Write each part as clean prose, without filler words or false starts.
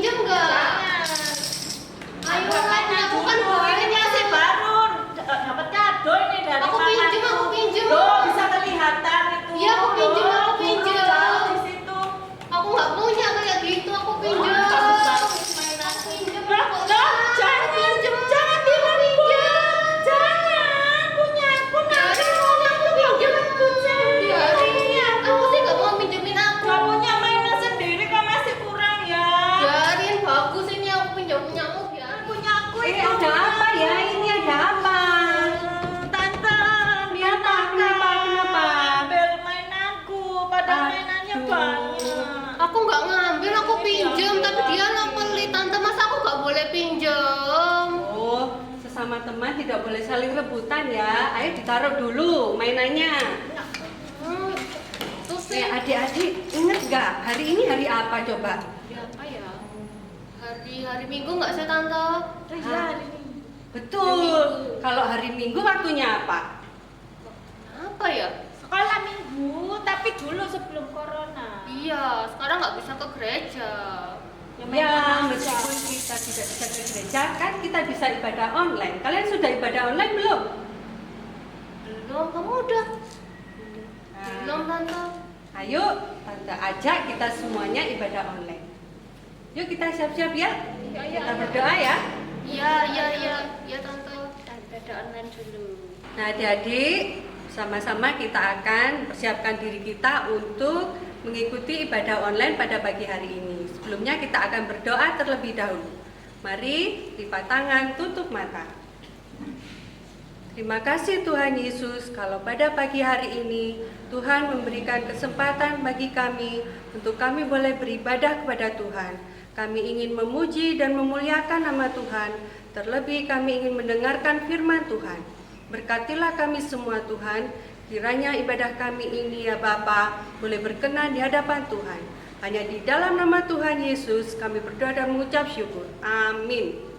pinjam nggak? Ayo kan, aku kan ini masih baru dapat kado ini dari Aku pinjam. Loh, bisa kelihatan itu. Iya, aku pinjam. Jauh di situ. Aku nggak punya kayak gitu, aku pinjam. Bagus mainanku. Pinjam. Jangan direbut. Jangan punya aku nanti. Aku pinjam. Biarin. Aku sih nggak mau pinjemin aku. Gak punya mainan sendiri kok masih kurang ya. Biarin, bagus ini aku pinjam punyamu biarin. Punya aku Ini ada apa ya? Ini ada apa? Tante, dia Kenapa? ambil mainanku, padahal mainannya Aduh. banyak. Aku nggak ngambil, aku pinjam, tapi dia nopeli tante, masa aku nggak boleh pinjam? Oh, sesama teman tidak boleh saling rebutan ya. Ayo ditaruh dulu mainannya. Terus sih Adik-adik, ingat nggak? Hari ini hari apa coba? hari apa ya? Hari Minggu nggak sih tante? Iya, hari ini. Betul. Kalau hari Minggu waktunya apa? Apa ya? Sekolah minggu, tapi dulu sebelum corona. Iya, sekarang nggak bisa ke gereja. Ya, meskipun kita tidak bisa ke gereja, kan kita bisa ibadah online. Kalian sudah ibadah online belum? Belum, kamu udah? Nah, Belum tante. ayo, tante ajak kita semuanya ibadah online. Yuk kita siap-siap ya. Kita berdoa ya. Iya tante. Ada online dulu. Nah, adik-adik, sama-sama kita akan persiapkan diri kita untuk mengikuti ibadah online pada pagi hari ini. Sebelumnya kita akan berdoa terlebih dahulu. Mari lipat tangan, tutup mata. Terima kasih Tuhan Yesus, kalau pada pagi hari ini Tuhan memberikan kesempatan bagi kami untuk kami boleh beribadah kepada Tuhan. Kami ingin memuji dan memuliakan nama Tuhan, terlebih kami ingin mendengarkan firman Tuhan. Berkatilah kami semua Tuhan, kiranya ibadah kami ini ya Bapa boleh berkenan di hadapan Tuhan. Hanya di dalam nama Tuhan Yesus kami berdoa dan mengucap syukur. Amin.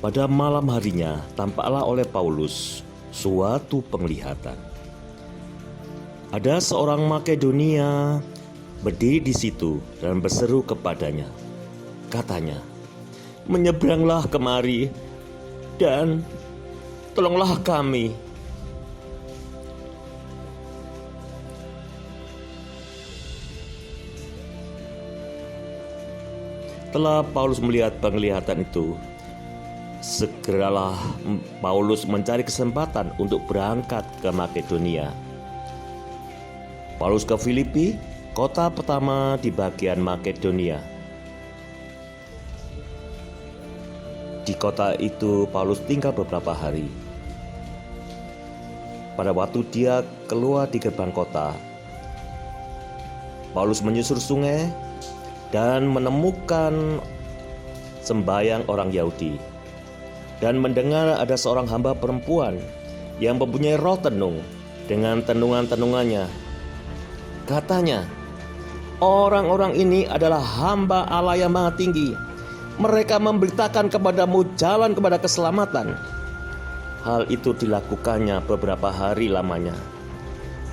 Pada malam harinya tampaklah oleh Paulus suatu penglihatan. Ada seorang Makedonia berdiri di situ dan berseru kepadanya. Katanya, "Menyeberanglah kemari dan tolonglah kami." Setelah Paulus melihat penglihatan itu, segeralah Paulus mencari kesempatan untuk berangkat ke Makedonia. Paulus ke Filipi, kota pertama di bagian Makedonia. Di kota itu Paulus tinggal beberapa hari. Pada waktu dia keluar di gerbang kota, Paulus menyusur sungai dan menemukan sembahyang orang Yahudi dan mendengar ada seorang hamba perempuan yang mempunyai roh tenung dengan tenungan-tenungannya. Katanya, orang-orang ini adalah hamba Allah yang Maha Tinggi. Mereka memberitakan kepadamu jalan kepada keselamatan. Hal itu dilakukannya beberapa hari lamanya.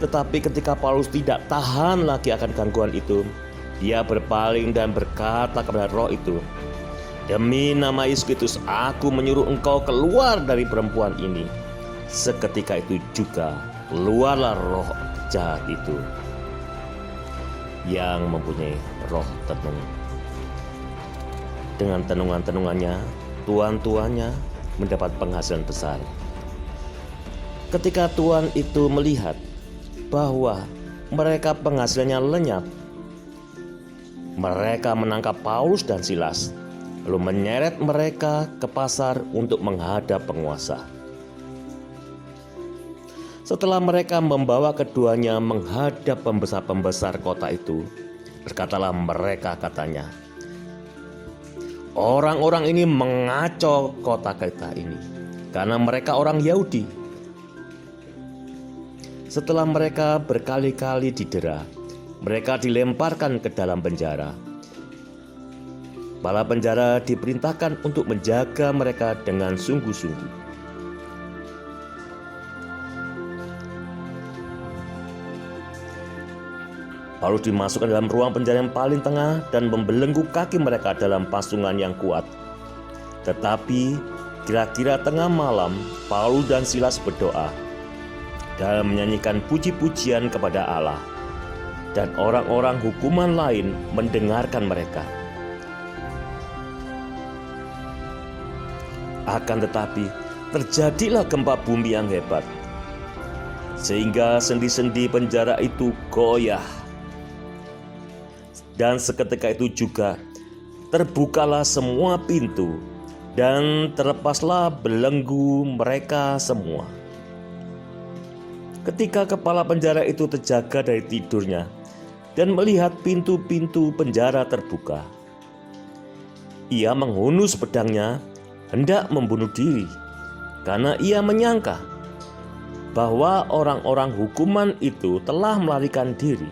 Tetapi ketika Paulus tidak tahan lagi akan gangguan itu, dia berpaling dan berkata kepada roh itu, "Demi nama Yesus Kristus, aku menyuruh engkau keluar dari perempuan ini." Seketika itu juga keluarlah roh jahat itu yang mempunyai roh tenung. Dengan tenungan-tenungannya, tuan-tuannya mendapat penghasilan besar. Ketika tuan itu melihat bahwa mereka penghasilannya lenyap, mereka menangkap Paulus dan Silas, lalu menyeret mereka ke pasar untuk menghadap penguasa. Setelah mereka membawa keduanya menghadap pembesar-pembesar kota itu, berkatalah mereka, katanya, "Orang-orang ini mengacau kota kita ini karena mereka orang Yahudi." Setelah mereka berkali-kali didera, mereka dilemparkan ke dalam penjara. Kepala penjara diperintahkan untuk menjaga mereka dengan sungguh-sungguh. Paulus dimasukkan dalam ruang penjara yang paling tengah dan membelenggu kaki mereka dalam pasungan yang kuat. Tetapi kira-kira tengah malam, Paulus dan Silas berdoa dan menyanyikan puji-pujian kepada Allah, dan orang-orang hukuman lain mendengarkan mereka. Akan tetapi terjadilah gempa bumi yang hebat, sehingga sendi-sendi penjara itu goyah. Dan seketika itu juga terbukalah semua pintu dan terlepaslah belenggu mereka semua. Ketika kepala penjara itu terjaga dari tidurnya dan melihat pintu-pintu penjara terbuka, ia menghunus pedangnya hendak membunuh diri, karena ia menyangka bahwa orang-orang hukuman itu telah melarikan diri.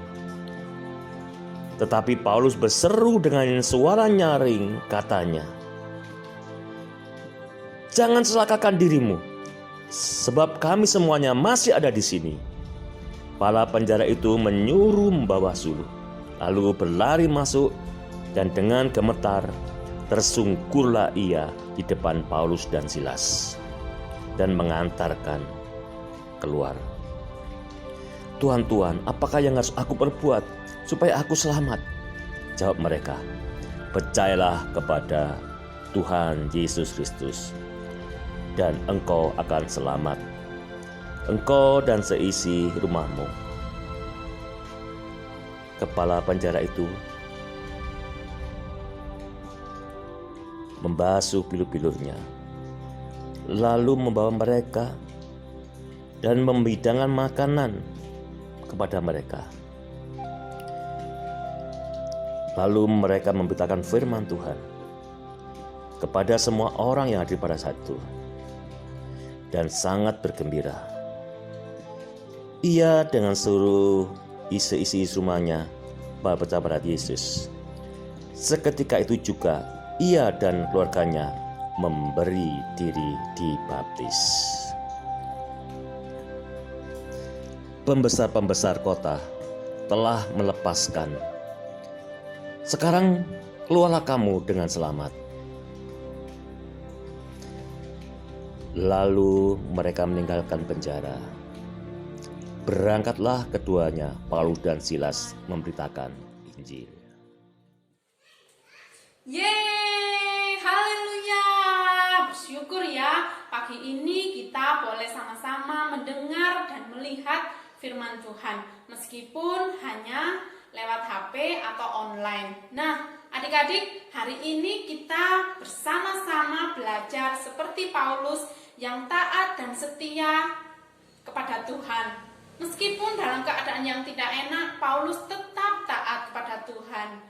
Tetapi Paulus berseru dengan suara nyaring, katanya, "Jangan celakakan dirimu, sebab kami semuanya masih ada di sini." Kepala penjara itu menyuruh membawa suluh, lalu berlari masuk, dan dengan gemetar tersungkurlah ia di depan Paulus dan Silas dan mengantarkan keluar. "Tuhan, Tuhan, apakah yang harus aku perbuat supaya aku selamat?" Jawab mereka, "Percayalah kepada Tuhan Yesus Kristus, dan engkau akan selamat, engkau dan seisi rumahmu." Kepala penjara itu membasuh pilu-pilunya, lalu membawa mereka dan menghidangkan makanan kepada mereka. Lalu mereka memberitakan firman Tuhan kepada semua orang yang hadir pada saat itu, dan sangat bergembira. Ia dengan seluruh isi rumahnya percaya pada Yesus. Seketika itu juga ia dan keluarganya memberi diri dibaptis. Pembesar-pembesar kota telah melepaskan. Sekarang keluarlah kamu dengan selamat. Lalu mereka meninggalkan penjara. Berangkatlah keduanya, Paulus dan Silas, memberitakan Injil. Yeay, haleluya. Bersyukur ya, pagi ini kita boleh sama-sama mendengar dan melihat firman Tuhan, meskipun hanya lewat HP atau online. Nah, adik-adik, hari ini kita bersama-sama belajar seperti Paulus yang taat dan setia kepada Tuhan. Meskipun dalam keadaan yang tidak enak, Paulus tetap taat kepada Tuhan.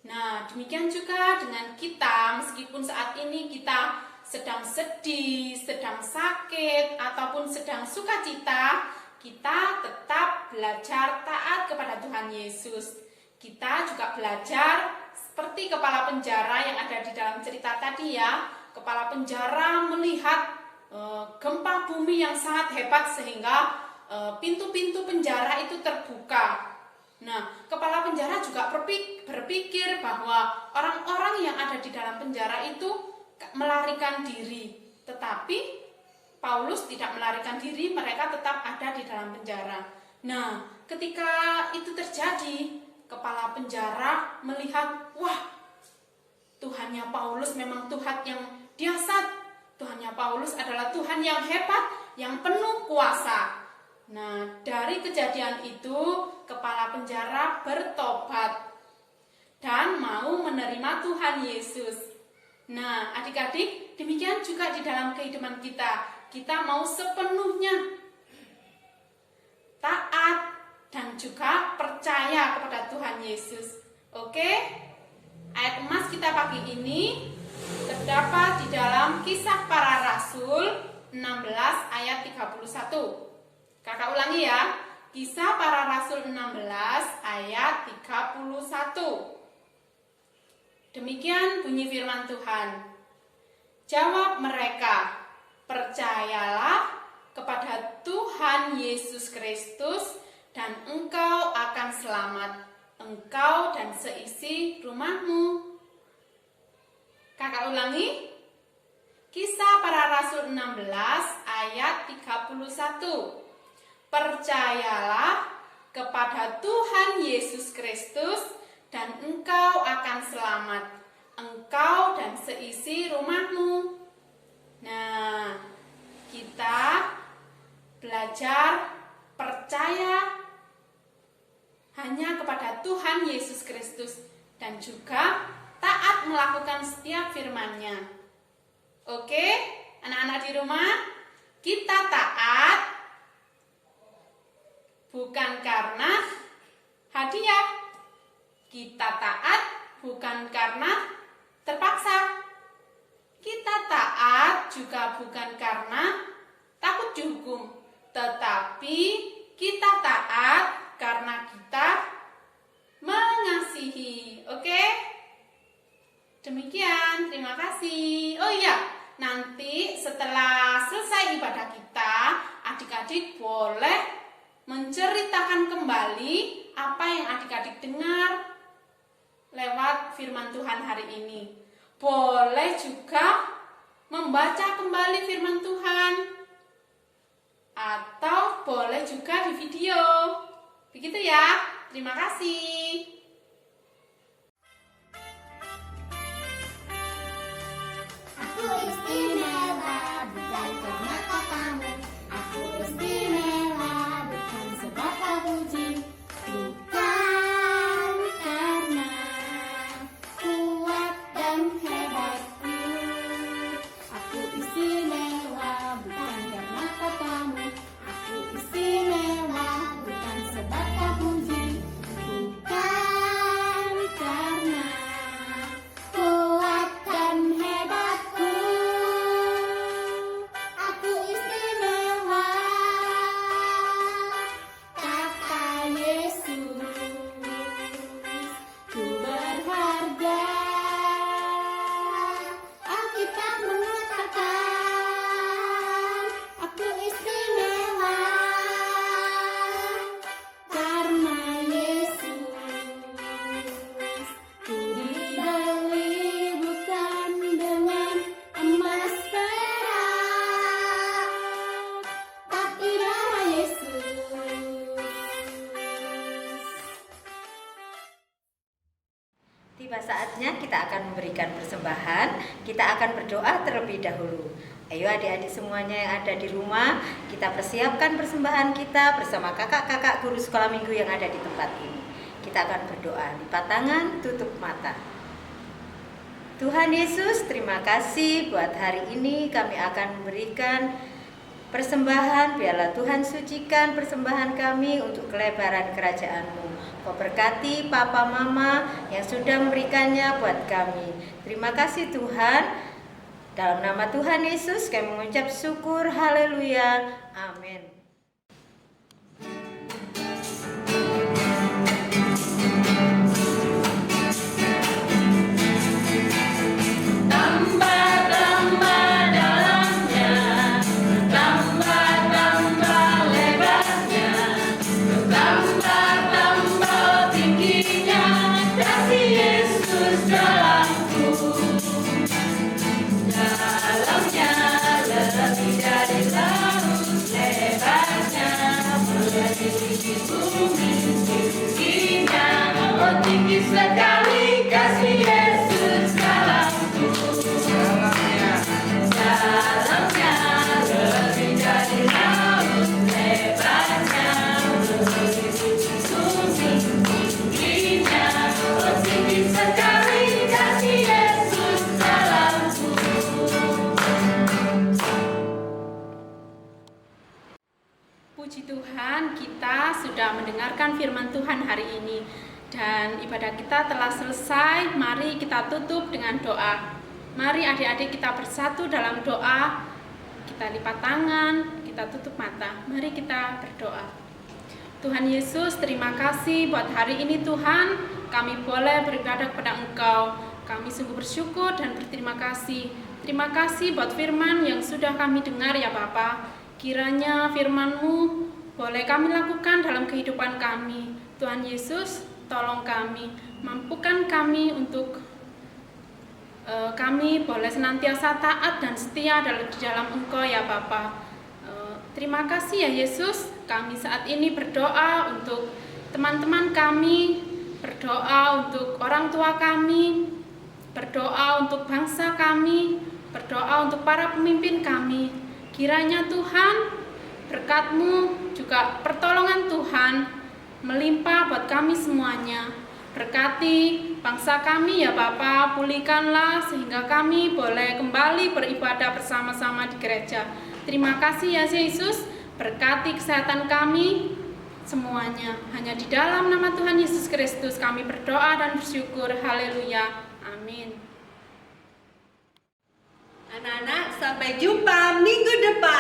Nah, demikian juga dengan kita, meskipun saat ini kita sedang sedih, sedang sakit, ataupun sedang sukacita, kita tetap belajar taat kepada Tuhan Yesus. Kita juga belajar seperti kepala penjara yang ada di dalam cerita tadi ya. Kepala penjara melihat gempa bumi yang sangat hebat sehingga pintu-pintu penjara itu terbuka. Nah, kepala penjara juga berpikir bahwa orang-orang yang ada di dalam penjara itu melarikan diri. Tetapi Paulus tidak melarikan diri, mereka tetap ada di dalam penjara. Nah, ketika itu terjadi, kepala penjara melihat, wah, Tuhannya Paulus memang Tuhan yang dahsyat. Tuhannya Paulus adalah Tuhan yang hebat, yang penuh kuasa. Nah, dari kejadian itu, kepala penjara bertobat dan mau menerima Tuhan Yesus. Nah, adik-adik, demikian juga di dalam kehidupan kita. Kita mau sepenuhnya taat dan juga percaya kepada Tuhan Yesus. Oke? Ayat emas kita pagi ini terdapat di dalam Kisah Para Rasul 16 ayat 31. Kakak ulangi ya. Kisah Para Rasul 16 ayat 31. Demikian bunyi firman Tuhan. Jawab mereka, percayalah kepada Tuhan Yesus Kristus dan engkau akan selamat, engkau dan seisi rumahmu. Kakak ulangi. Kisah Para Rasul 16 ayat 31. Percayalah kepada Tuhan Yesus Kristus dan engkau akan selamat, engkau dan seisi rumahmu. Nah, kita belajar percaya hanya kepada Tuhan Yesus Kristus dan juga taat melakukan setiap firman-Nya. Oke, anak-anak di rumah, kita taat bukan karena hadiah. Kita taat bukan karena terpaksa. Kita taat juga bukan karena takut dihukum, tetapi kita taat karena kita mengasihi. Oke? Demikian, terima kasih. Oh iya, nanti setelah selesai ibadah kita, adik-adik boleh menceritakan kembali apa yang adik-adik dengar lewat firman Tuhan hari ini. Boleh juga membaca kembali firman Tuhan, atau boleh juga di video. Begitu ya. Terima kasih. Aku istimewa bukan karena katamu. Aku istimewa bukan sebab kau puji. Bukan karena kuat dan hebatku. Aku istimewa bukan karena katamu. Aku istimewa bukan sebab kau puji. Bukan karena kuat dan hebatku. Aku istimewa, kata Yesus. Ku berharga. Alkitab mengatakan aku istimewa karena Yesus. Ku dibeli bukan dengan emas perak, tapi darah Yesus. Tiba saatnya kita akan memberikan persembahan. Kita akan berdoa terlebih dahulu. Ayo adik-adik semuanya yang ada di rumah, kita persiapkan persembahan kita bersama kakak-kakak guru sekolah minggu yang ada di tempat ini. Kita akan berdoa, lipat tangan, tutup mata. Tuhan Yesus, terima kasih buat hari ini kami akan memberikan Persembahan, biarlah Tuhan sucikan persembahan kami untuk kelebaran kerajaan-Mu. Kau berkati Papa Mama yang sudah memberikannya buat kami. Terima kasih Tuhan. Dalam nama Tuhan Yesus kami mengucap syukur. Haleluya. Amin. Sekali kasih Yesus dalamku, dalamnya lebih dari laut, lebarnya melebihi bumi tingginya. Oh tinggi sekali kasih Yesus dalamku. Puji Tuhan, kita sudah mendengarkan firman Tuhan hari ini. Dan ibadah kita telah selesai. Mari kita tutup dengan doa. Mari adik-adik kita bersatu dalam doa. Kita lipat tangan, kita tutup mata. Mari kita berdoa. Tuhan Yesus, terima kasih buat hari ini Tuhan. Kami boleh beribadah kepada Engkau. Kami sungguh bersyukur dan berterima kasih. Terima kasih buat firman yang sudah kami dengar ya Bapa. Kiranya firman-Mu boleh kami lakukan dalam kehidupan kami. Tuhan Yesus, tolong kami, mampukan kami untuk kami boleh senantiasa taat dan setia di dalam Engkau ya Bapa. Terima kasih ya Yesus. Kami saat ini berdoa untuk teman-teman kami, berdoa untuk orang tua kami, berdoa untuk bangsa kami, berdoa untuk para pemimpin kami. Kiranya Tuhan, berkat-Mu juga pertolongan Tuhan melimpah buat kami semuanya. Berkati bangsa kami ya Bapa, pulihkanlah sehingga kami boleh kembali beribadah bersama-sama di gereja. Terima kasih ya Yesus, berkati kesehatan kami semuanya. Hanya di dalam nama Tuhan Yesus Kristus kami berdoa dan bersyukur. Haleluya. Amin. Anak-anak, sampai jumpa minggu depan.